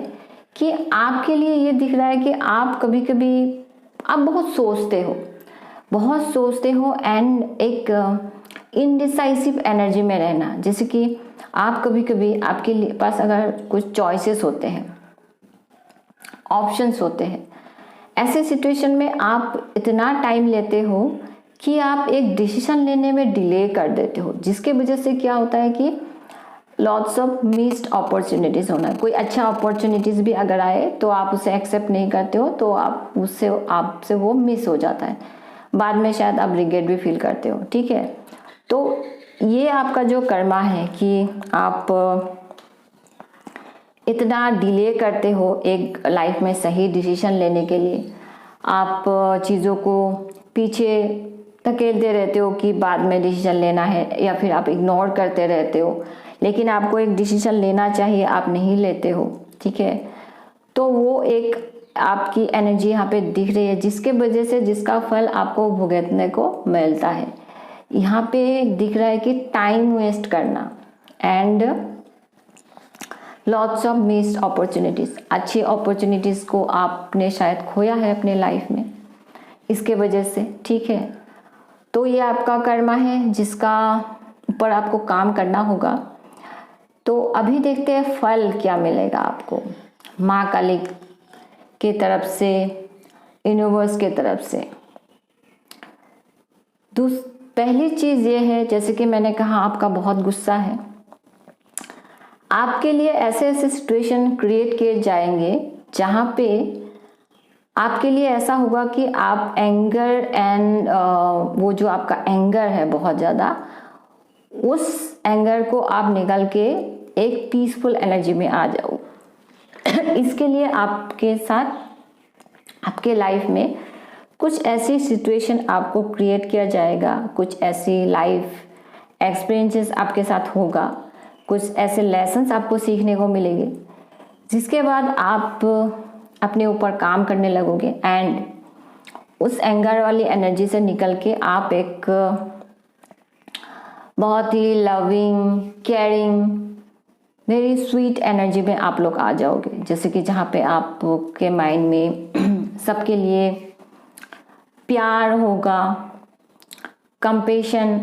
Speaker 1: कि आपके लिए ये दिख रहा है कि आप कभी कभी आप बहुत सोचते हो एंड एक इनडिसाइसिव एनर्जी में रहना। जैसे कि आप कभी कभी आपके पास अगर कुछ चॉइसेस होते हैं, ऑप्शंस होते हैं, ऐसे सिचुएशन में आप इतना टाइम लेते हो कि आप एक डिसीजन लेने में डिले कर देते हो, जिसके वजह से क्या होता है कि लॉट्स ऑफ मिस्ड अपॉर्चुनिटीज़ होना है। कोई अच्छा अपॉर्चुनिटीज़ भी अगर आए तो आप उसे एक्सेप्ट नहीं करते हो, तो आपसे वो मिस हो जाता है। बाद में शायद आप रिग्रेट भी फील करते हो। ठीक है, तो ये आपका जो कर्मा है कि आप इतना डिले करते हो एक लाइफ में सही डिसीजन लेने के लिए। आप चीज़ों को पीछे धकेलते रहते हो कि बाद में डिसीजन लेना है, या फिर आप इग्नोर करते रहते हो, लेकिन आपको एक डिसीजन लेना चाहिए, आप नहीं लेते हो। ठीक है, तो वो एक आपकी एनर्जी यहाँ पे दिख रही है, जिसके वजह से जिसका फल आपको भुगतने को मिलता है। यहाँ पे दिख रहा है कि टाइम वेस्ट करना and lots of missed opportunities. अच्छी अपॉर्चुनिटीज़ को आपने शायद खोया है अपने लाइफ में इसके वजह से। ठीक है, तो ये आपका कर्मा है जिसका ऊपर आपको काम करना होगा। तो अभी देखते हैं फल क्या मिलेगा आपको माँ काली की तरफ से, यूनिवर्स की तरफ से। पहली चीज़ ये है, जैसे कि मैंने कहा आपका बहुत गुस्सा है, आपके लिए ऐसे ऐसे सिचुएशन क्रिएट किए जाएंगे जहाँ पे आपके लिए ऐसा होगा कि आप एंगर एंड वो जो आपका एंगर है बहुत ज़्यादा, उस एंगर को आप निकल के एक पीसफुल एनर्जी में आ जाओ। इसके लिए आपके साथ आपके लाइफ में कुछ ऐसी सिचुएशन आपको क्रिएट किया जाएगा, कुछ ऐसी लाइफ एक्सपीरियंसेस आपके साथ होगा, कुछ ऐसे लेसन्स आपको सीखने को मिलेंगे, जिसके बाद आप अपने ऊपर काम करने लगोगे एंड उस एंगर वाली एनर्जी से निकल के आप एक बहुत ही loving, caring, very sweet energy में आप लोग आ जाओगे। जैसे कि जहाँ पे आपके माइंड में सबके लिए प्यार होगा, कंपेशन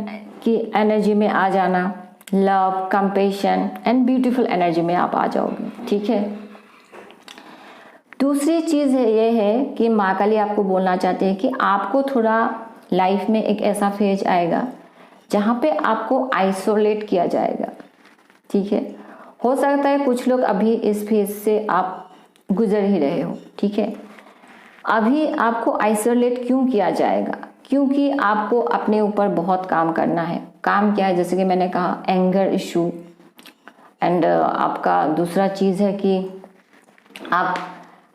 Speaker 1: की एनर्जी में आ जाना, love, compassion and beautiful energy में आप आ जाओगे। ठीक है, दूसरी चीज़ ये है कि माँ काली आपको बोलना चाहते हैं कि आपको थोड़ा लाइफ में एक ऐसा फेज आएगा जहाँ पे आपको आइसोलेट किया जाएगा। ठीक है, हो सकता है कुछ लोग अभी इस फेज से आप गुजर ही रहे हो। ठीक है, अभी आपको आइसोलेट क्यों किया जाएगा? क्योंकि आपको अपने ऊपर बहुत काम करना है। काम क्या है? जैसे कि मैंने कहा एंगर इशू एंड आपका दूसरा चीज़ है कि आप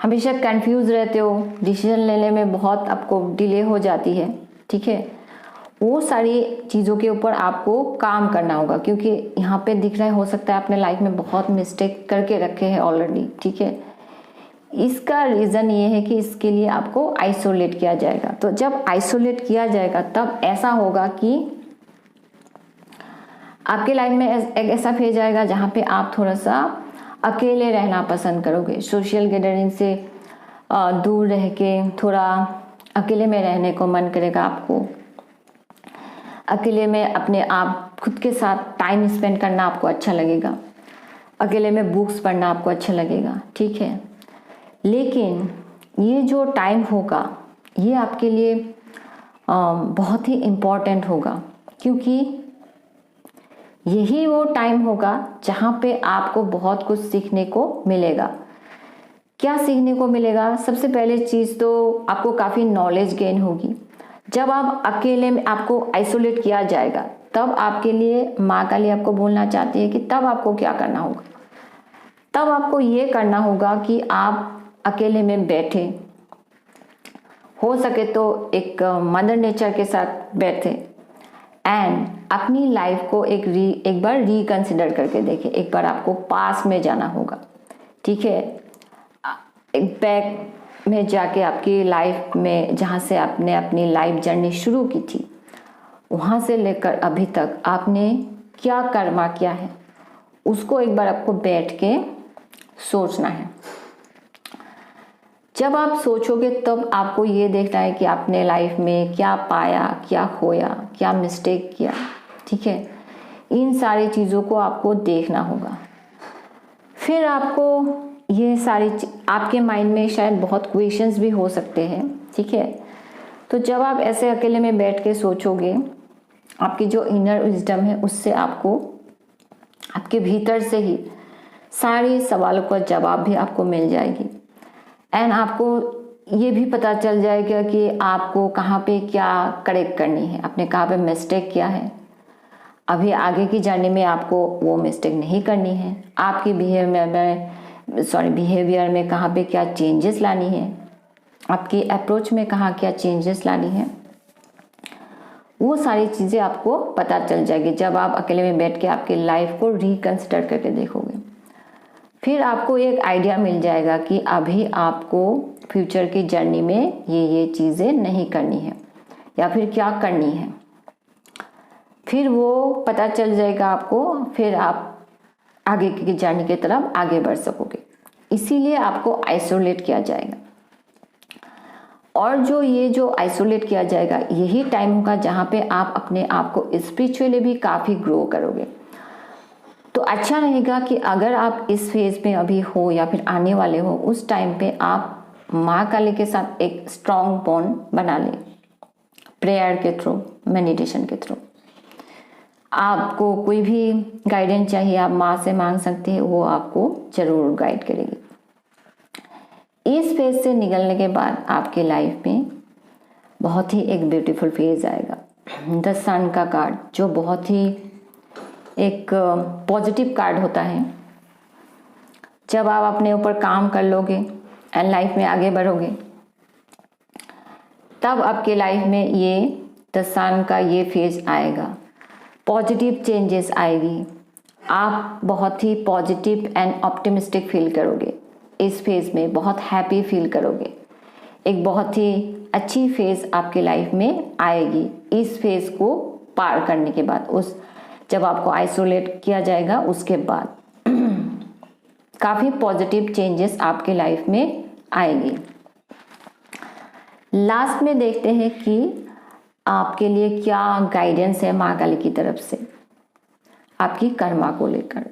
Speaker 1: हमेशा कंफ्यूज रहते हो, डिसीजन लेने में बहुत आपको डिले हो जाती है। ठीक है, वो सारी चीज़ों के ऊपर आपको काम करना होगा, क्योंकि यहाँ पे दिख रहा है हो सकता है आपने लाइफ में बहुत मिस्टेक करके रखे हैं ऑलरेडी। ठीक है, इसका रीज़न ये है कि इसके लिए आपको आइसोलेट किया जाएगा। तो जब आइसोलेट किया जाएगा तब ऐसा होगा कि आपके लाइफ में एक ऐसा फेज आएगा जहाँ पे आप थोड़ा सा अकेले रहना पसंद करोगे, सोशल गैदरिंग से दूर रह के थोड़ा अकेले में रहने को मन करेगा आपको। अकेले में अपने आप खुद के साथ टाइम स्पेंड करना आपको अच्छा लगेगा, अकेले में बुक्स पढ़ना आपको अच्छा लगेगा। ठीक है, लेकिन ये जो टाइम होगा ये आपके लिए बहुत ही इम्पॉर्टेंट होगा, क्योंकि यही वो टाइम होगा जहाँ पे आपको बहुत कुछ सीखने को मिलेगा। क्या सीखने को मिलेगा? सबसे पहले चीज़ तो आपको काफ़ी नॉलेज गेन होगी। जब आप अकेले में आपको आइसोलेट किया जाएगा तब आपके लिए माँ काली आपको बोलना चाहती है कि तब आपको क्या करना होगा। तब आपको ये करना होगा कि आप अकेले में बैठे, हो सके तो एक मदर नेचर के साथ बैठे एंड अपनी लाइफ को एक बार रिकंसिडर करके देखें। एक बार आपको पास में जाना होगा। ठीक है, एक बैक में जाके आपकी लाइफ में जहाँ से आपने अपनी लाइफ जर्नी शुरू की थी, वहाँ से लेकर अभी तक आपने क्या कर्मा किया है उसको एक बार आपको बैठ के सोचना है। जब आप सोचोगे तब आपको ये देखना है कि आपने लाइफ में क्या पाया, क्या खोया, क्या मिस्टेक किया। ठीक है, इन सारी चीज़ों को आपको देखना होगा। फिर आपको ये सारी आपके माइंड में शायद बहुत क्वेश्चंस भी हो सकते हैं, ठीक है। तो जब आप ऐसे अकेले में बैठ के सोचोगे, आपकी जो इनर विजडम है उससे आपको आपके भीतर से ही सारे सवालों का जवाब भी आपको मिल जाएगी। एंड आपको ये भी पता चल जाएगा कि आपको कहाँ पे क्या करेक्ट करनी है, आपने कहाँ पे मिस्टेक किया है। अभी आगे की जर्नी में आपको वो मिस्टेक नहीं करनी है। आपकी बिहेवियर में कहाँ पे क्या चेंजेस लानी है, आपकी अप्रोच में कहाँ क्या चेंजेस लानी है, वो सारी चीज़ें आपको पता चल जाएगी जब आप अकेले में बैठ के आपकी लाइफ को रिकंसिडर करके देखोगे। फिर आपको एक आइडिया मिल जाएगा कि अभी आपको फ्यूचर की जर्नी में ये चीज़ें नहीं करनी है या फिर क्या करनी है। फिर वो पता चल जाएगा आपको, फिर आप आगे की जर्नी की तरफ आगे बढ़ सकोगे। इसीलिए आपको आइसोलेट किया जाएगा। और जो आइसोलेट किया जाएगा, यही टाइम होगा जहाँ पे आप अपने आप को स्पिरिचुअली भी काफ़ी ग्रो करोगे। तो अच्छा रहेगा कि अगर आप इस फेज में अभी हो या फिर आने वाले हो, उस टाइम पे आप माँ काली के साथ एक स्ट्रॉन्ग बॉन्ड बना लें, प्रेयर के थ्रू, मेडिटेशन के थ्रू। आपको कोई भी गाइडेंस चाहिए, आप माँ से मांग सकते हैं, वो आपको जरूर गाइड करेगी। इस फेज से निकलने के बाद आपके लाइफ में बहुत ही एक ब्यूटीफुल फेज आएगा। द सन का कार्ड, जो बहुत ही एक पॉजिटिव कार्ड होता है। जब आप अपने ऊपर काम कर लोगे एंड लाइफ में आगे बढ़ोगे, तब आपके लाइफ में ये द सन का ये फेज आएगा, पॉजिटिव चेंजेस आएगी। आप बहुत ही पॉजिटिव एंड ऑप्टिमिस्टिक फील करोगे इस फेज में, बहुत हैप्पी फील करोगे। एक बहुत ही अच्छी फेज आपके लाइफ में आएगी इस फेज को पार करने के बाद। जब आपको आइसोलेट किया जाएगा उसके बाद काफ़ी पॉजिटिव चेंजेस आपके लाइफ में आएगी। लास्ट में देखते हैं कि आपके लिए क्या गाइडेंस है माँ काली की तरफ से आपकी कर्मा को लेकर।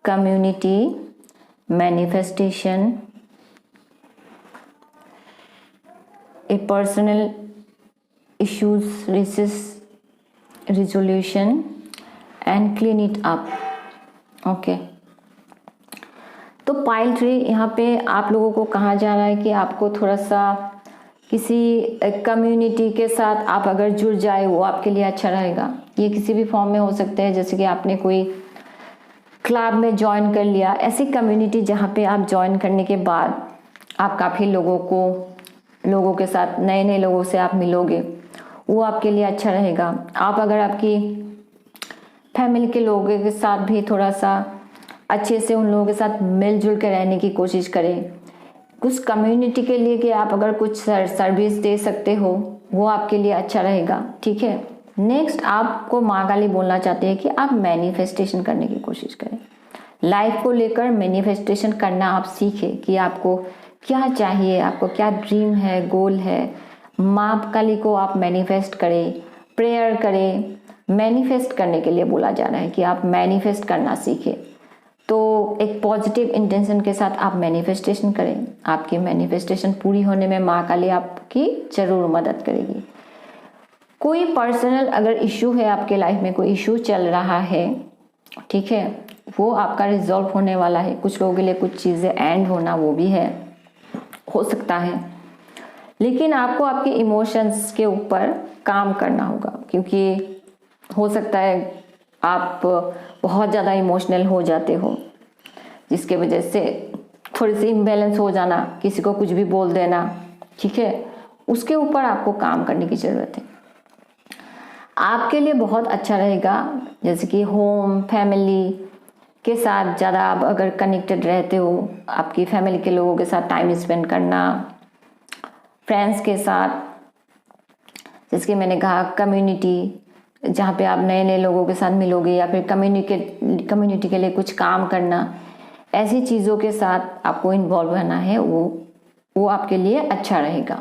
Speaker 1: Community, manifestation, A personal issues, resolution and clean it up। Okay, तो पाइल ट्री यहाँ पे आप लोगों को कहा जा रहा है कि आपको थोड़ा सा किसी कम्युनिटी के साथ आप अगर जुड़ जाए, वो आपके लिए अच्छा रहेगा। ये किसी भी फॉर्म में हो सकता है, जैसे कि आपने कोई क्लब में ज्वाइन कर लिया, ऐसी कम्युनिटी जहाँ पे आप ज्वाइन करने के बाद आप काफ़ी लोगों के साथ, नए नए लोगों से आप मिलोगे, वो आपके लिए अच्छा रहेगा। आप अगर आपकी फैमिली के लोगों के साथ भी थोड़ा सा अच्छे से उन लोगों के साथ मिलजुल कर रहने की कोशिश करें। कुछ कम्युनिटी के लिए कि आप अगर कुछ सर्विस दे सकते हो, वो आपके लिए अच्छा रहेगा, ठीक है। नेक्स्ट, आपको माँ काली बोलना चाहते हैं कि आप मैनिफेस्टेशन करने की कोशिश करें। लाइफ को लेकर मैनिफेस्टेशन करना आप सीखें कि आपको क्या चाहिए, आपको क्या ड्रीम है, गोल है। माँ काली को आप मैनिफेस्ट करें, प्रेयर करें। मैनिफेस्ट करने के लिए बोला जा रहा है कि आप मैनिफेस्ट करना सीखें। तो एक पॉजिटिव इंटेंशन के साथ आप मैनिफेस्टेशन करें। आपकी मैनिफेस्टेशन पूरी होने में माँ काली आपकी ज़रूर मदद करेगी। कोई पर्सनल अगर इशू है, आपके लाइफ में कोई इशू चल रहा है, ठीक है, वो आपका रिजॉल्व होने वाला है। कुछ लोगों के लिए कुछ चीज़ें एंड होना वो भी हो सकता है, लेकिन आपको आपके इमोशंस के ऊपर काम करना होगा, क्योंकि हो सकता है आप बहुत ज़्यादा इमोशनल हो जाते हो, जिसके वजह से थोड़ी सी इम्बैलेंस हो जाना, किसी को कुछ भी बोल देना, ठीक है, उसके ऊपर आपको काम करने की ज़रूरत है। आपके लिए बहुत अच्छा रहेगा, जैसे कि होम, फैमिली के साथ ज़्यादा आप अगर कनेक्टेड रहते हो, आपकी फैमिली के लोगों के साथ टाइम स्पेंड करना, फ्रेंड्स के साथ, जैसे कि मैंने कहा कम्युनिटी, जहाँ पे आप नए नए लोगों के साथ मिलोगे, या फिर कम्युनिटी के लिए कुछ काम करना, ऐसी चीज़ों के साथ आपको इन्वॉल्व रहना है, वो आपके लिए अच्छा रहेगा।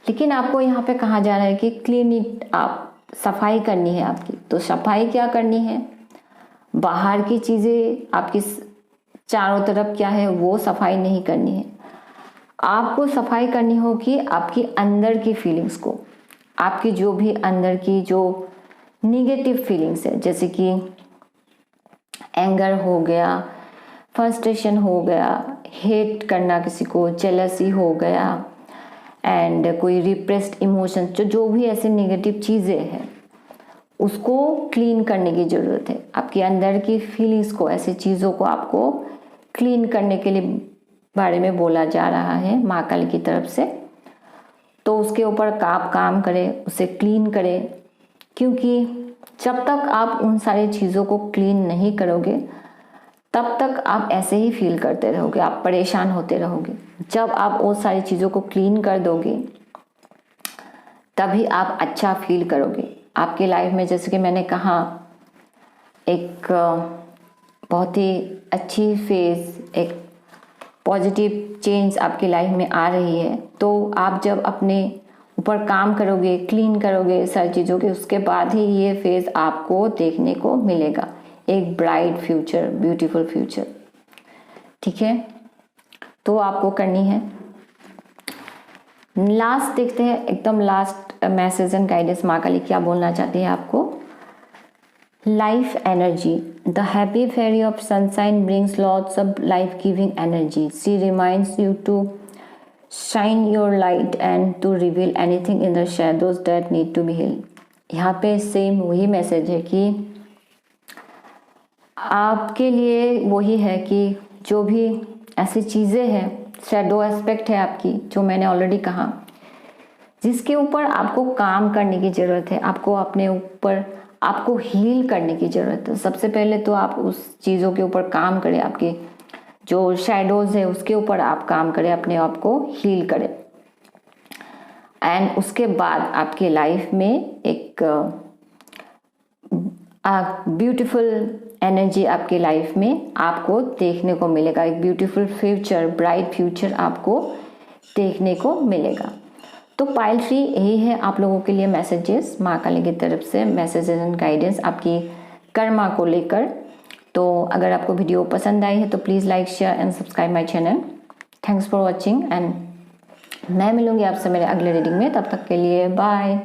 Speaker 1: लेकिन आपको यहाँ पे कहा जा रहा है कि क्लीन इट, आप सफाई करनी है आपकी। तो सफाई क्या करनी है? बाहर की चीज़ें आपकी चारों तरफ क्या है वो सफाई नहीं करनी है, आपको सफाई करनी होगी आपकी अंदर की फीलिंग्स को, आपकी जो भी अंदर की जो निगेटिव फीलिंग्स है, जैसे कि एंगर हो गया, फ्रस्ट्रेशन हो गया, हेट करना किसी को, जेलसी हो गया, एंड कोई रिप्रेस्ड इमोशन, जो भी ऐसे नेगेटिव चीज़ें हैं उसको क्लीन करने की ज़रूरत है। आपके अंदर की फीलिंग्स को, ऐसे चीज़ों को आपको क्लीन करने के लिए बारे में बोला जा रहा है माँ काली की तरफ से। तो उसके ऊपर आप काम करें, उसे क्लीन करें, क्योंकि जब तक आप उन सारी चीज़ों को क्लीन नहीं करोगे तब तक आप ऐसे ही फील करते रहोगे, आप परेशान होते रहोगे। जब आप वो सारी चीज़ों को क्लीन कर दोगे तभी आप अच्छा फील करोगे आपके लाइफ में। जैसे कि मैंने कहा, एक बहुत ही अच्छी फेज, एक पॉजिटिव चेंज आपकी लाइफ में आ रही है। तो आप जब अपने ऊपर काम करोगे, क्लीन करोगे सारी चीज़ों के, उसके बाद ही ये फेज आपको देखने को मिलेगा, एक ब्राइट फ्यूचर, ब्यूटीफुल फ्यूचर। ठीक है, तो आपको करनी है। लास्ट देखते हैं, एकदम लास्ट मैसेज एंड गाइडेंस माँ काली क्या बोलना चाहती है आपको। Life energy, the happy fairy of sunshine brings lots of life giving energy. She reminds you to shine your light and to reveal anything in the shadows that need to be healed. यहाँ पे same वही message है कि आपके लिए वही है कि जो भी ऐसी चीज़ें हैं, शैडो एस्पेक्ट है आपकी, जो मैंने ऑलरेडी कहा, जिसके ऊपर आपको काम करने की ज़रूरत है, आपको अपने ऊपर आपको हील करने की ज़रूरत है। सबसे पहले तो आप उस चीज़ों के ऊपर काम करें, आपके जो शैडोज़ है उसके ऊपर आप काम करें, अपने आप को हील करें, एंड उसके बाद आपके लाइफ में एक ब्यूटीफुल एनर्जी आपके लाइफ में आपको देखने को मिलेगा, एक ब्यूटीफुल फ्यूचर, ब्राइट फ्यूचर आपको देखने को मिलेगा। तो पाइल 3 यही है आप लोगों के लिए मैसेजेस माँ काली की तरफ से, मैसेजेस एंड गाइडेंस आपकी कर्मा को लेकर। तो अगर आपको वीडियो पसंद आई है तो please like, share and subscribe my channel. Thanks for watching, and मैं मिलूंगी आपसे मेरे अगले रीडिंग में। तब तक के लिए बाय।